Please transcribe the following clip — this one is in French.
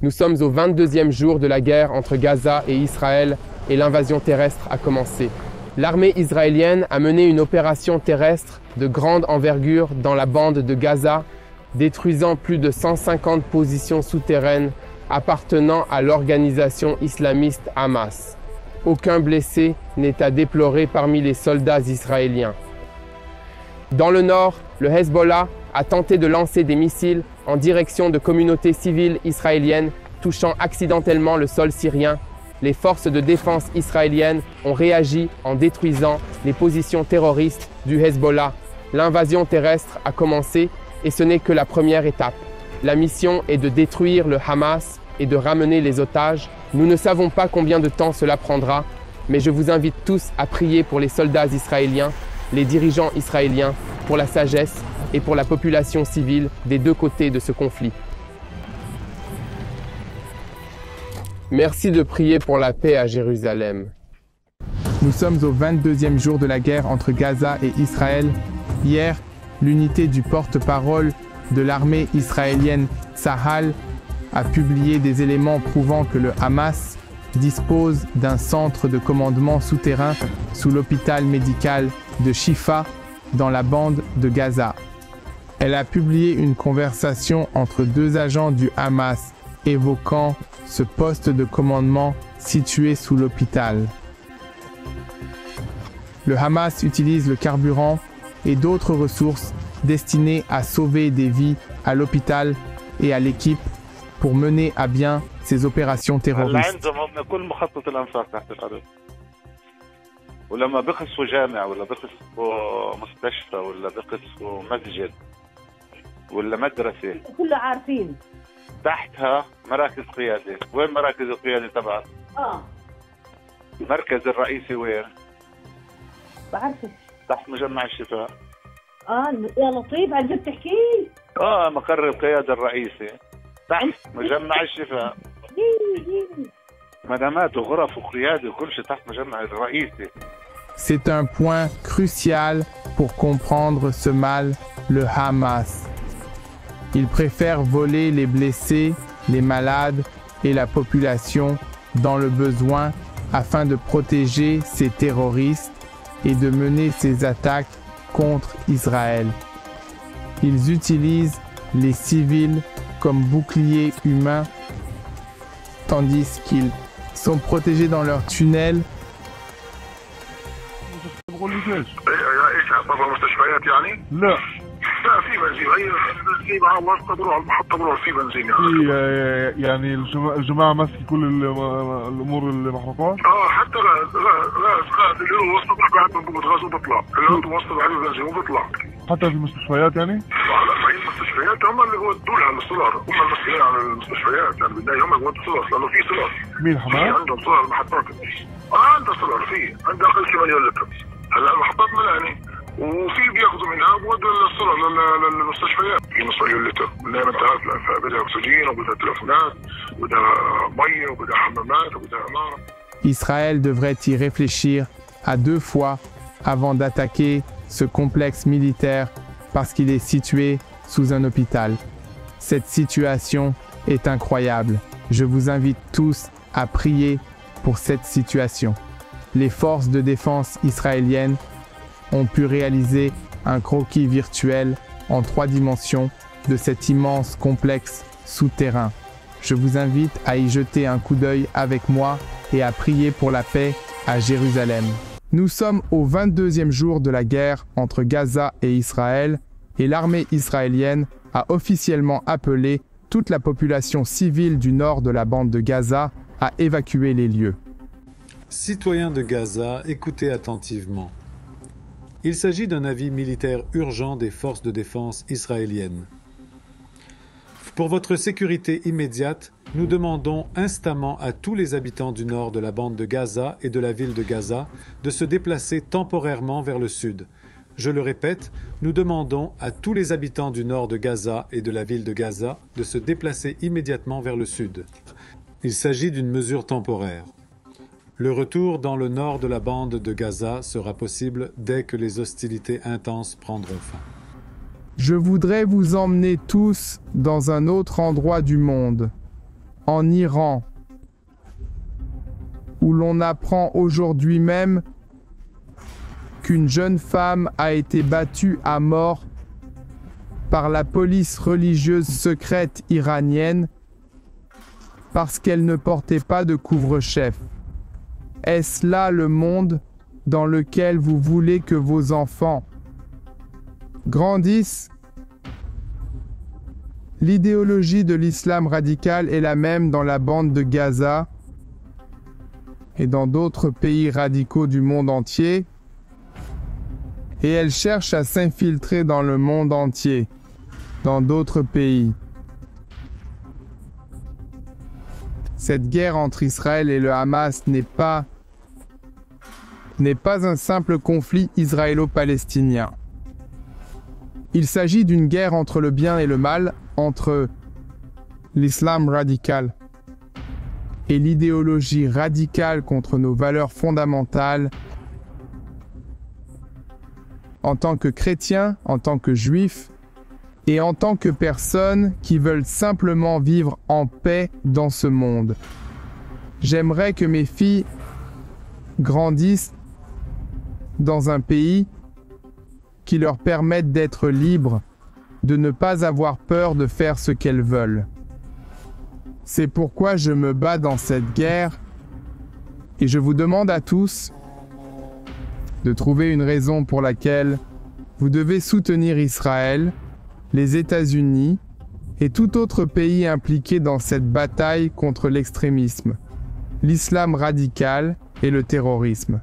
Nous sommes au 22e jour de la guerre entre Gaza et Israël et l'invasion terrestre a commencé. L'armée israélienne a mené une opération terrestre de grande envergure dans la bande de Gaza, détruisant plus de 150 positions souterraines appartenant à l'organisation islamiste Hamas. Aucun blessé n'est à déplorer parmi les soldats israéliens. Dans le nord, le Hezbollah a tenté de lancer des missiles en direction de communautés civiles israéliennes, touchant accidentellement le sol syrien. Les forces de défense israéliennes ont réagi en détruisant les positions terroristes du Hezbollah. L'invasion terrestre a commencé et ce n'est que la première étape. La mission est de détruire le Hamas et de ramener les otages. Nous ne savons pas combien de temps cela prendra, mais je vous invite tous à prier pour les soldats israéliens, les dirigeants israéliens, pour la sagesse et pour la population civile des deux côtés de ce conflit. Merci de prier pour la paix à Jérusalem. Nous sommes au 22e jour de la guerre entre Gaza et Israël. Hier, l'unité du porte-parole de l'armée israélienne Tsahal a publié des éléments prouvant que le Hamas dispose d'un centre de commandement souterrain sous l'hôpital médical de Shifa dans la bande de Gaza. Elle a publié une conversation entre deux agents du Hamas évoquant ce poste de commandement situé sous l'hôpital. Le Hamas utilise le carburant et d'autres ressources destinées à sauver des vies à l'hôpital et à l'équipe pour mener à bien ses opérations terroristes. ولما بقصوا جامع ولا بقصوا مستشفى ولا بقصوا مسجد ولا مدرسة كله عارفين تحتها مراكز قيادة. وين مراكز القيادة تبعك؟ المركز الرئيسي وين؟ بعرفش تحت مجمع الشفاء. يا لطيف عن جد تحكي؟ مقر القيادة الرئيسي تحت مجمع الشفاء. مدامات وغرف وقيادة وكل شيء تحت مجمع الرئيسي. C'est un point crucial pour comprendre ce mal, le Hamas. Il préfère voler les blessés, les malades et la population dans le besoin afin de protéger ces terroristes et de mener ces attaques contre Israël. Ils utilisent les civils comme boucliers humains tandis qu'ils sont protégés dans leurs tunnels. لا في بنزين هي مع واسطه بروح على المحطه بروح في بنزين يعني الجماعه ماسكه كل الامور المحروقات حتى غاز اللي هو وسط بروح عندهم بوت غاز وبطلع اللي هو وسط عليه بنزين وبطلع حتى في المستشفيات يعني؟ لا في المستشفيات هم اللي ودوا لها السولار هم المسؤولين عن المستشفيات يعني بالنهايه هم اللي ودوا السولار لانه في سولار. مين حماس؟ عندهم سولار المحطات عندها سولار عنده اقل شيء مليون لتر. هلا المحطات ملاني وفي بياخذوا منها بودوا السولار للمستشفيات في نص مليون لتر. بالنهايه انت عارف بدها اكسجين وبدها تليفونات وبدها ميه وبدها حمامات وبدها عماره. Israël devrait y réfléchir à deux fois avant d'attaquer ce complexe militaire parce qu'il est situé sous un hôpital. Cette situation est incroyable. Je vous invite tous à prier pour cette situation. Les forces de défense israéliennes ont pu réaliser un croquis virtuel en 3 dimensions de cet immense complexe souterrain. Je vous invite à y jeter un coup d'œil avec moi et à prier pour la paix à Jérusalem. Nous sommes au 22e jour de la guerre entre Gaza et Israël et l'armée israélienne a officiellement appelé toute la population civile du nord de la bande de Gaza à évacuer les lieux. Citoyens de Gaza, écoutez attentivement. Il s'agit d'un avis militaire urgent des forces de défense israéliennes. Pour votre sécurité immédiate, nous demandons instamment à tous les habitants du nord de la bande de Gaza et de la ville de Gaza de se déplacer temporairement vers le sud. Je le répète, nous demandons à tous les habitants du nord de Gaza et de la ville de Gaza de se déplacer immédiatement vers le sud. Il s'agit d'une mesure temporaire. Le retour dans le nord de la bande de Gaza sera possible dès que les hostilités intenses prendront fin. Je voudrais vous emmener tous dans un autre endroit du monde. en Iran, où l'on apprend aujourd'hui même qu'une jeune femme a été battue à mort par la police religieuse secrète iranienne parce qu'elle ne portait pas de couvre-chef. Est-ce là le monde dans lequel vous voulez que vos enfants grandissent? L'idéologie de l'islam radical est la même dans la bande de Gaza et dans d'autres pays radicaux du monde entier, et elle cherche à s'infiltrer dans le monde entier, dans d'autres pays. Cette guerre entre Israël et le Hamas n'est pas un simple conflit israélo-palestinien. Il s'agit d'une guerre entre le bien et le mal, entre l'islam radical et l'idéologie radicale contre nos valeurs fondamentales en tant que chrétiens, en tant que juifs et en tant que personnes qui veulent simplement vivre en paix dans ce monde. J'aimerais que mes filles grandissent dans un pays qui leur permette d'être libres, de ne pas avoir peur de faire ce qu'elles veulent. C'est pourquoi je me bats dans cette guerre et je vous demande à tous de trouver une raison pour laquelle vous devez soutenir Israël, les États-Unis et tout autre pays impliqué dans cette bataille contre l'extrémisme, l'islam radical et le terrorisme.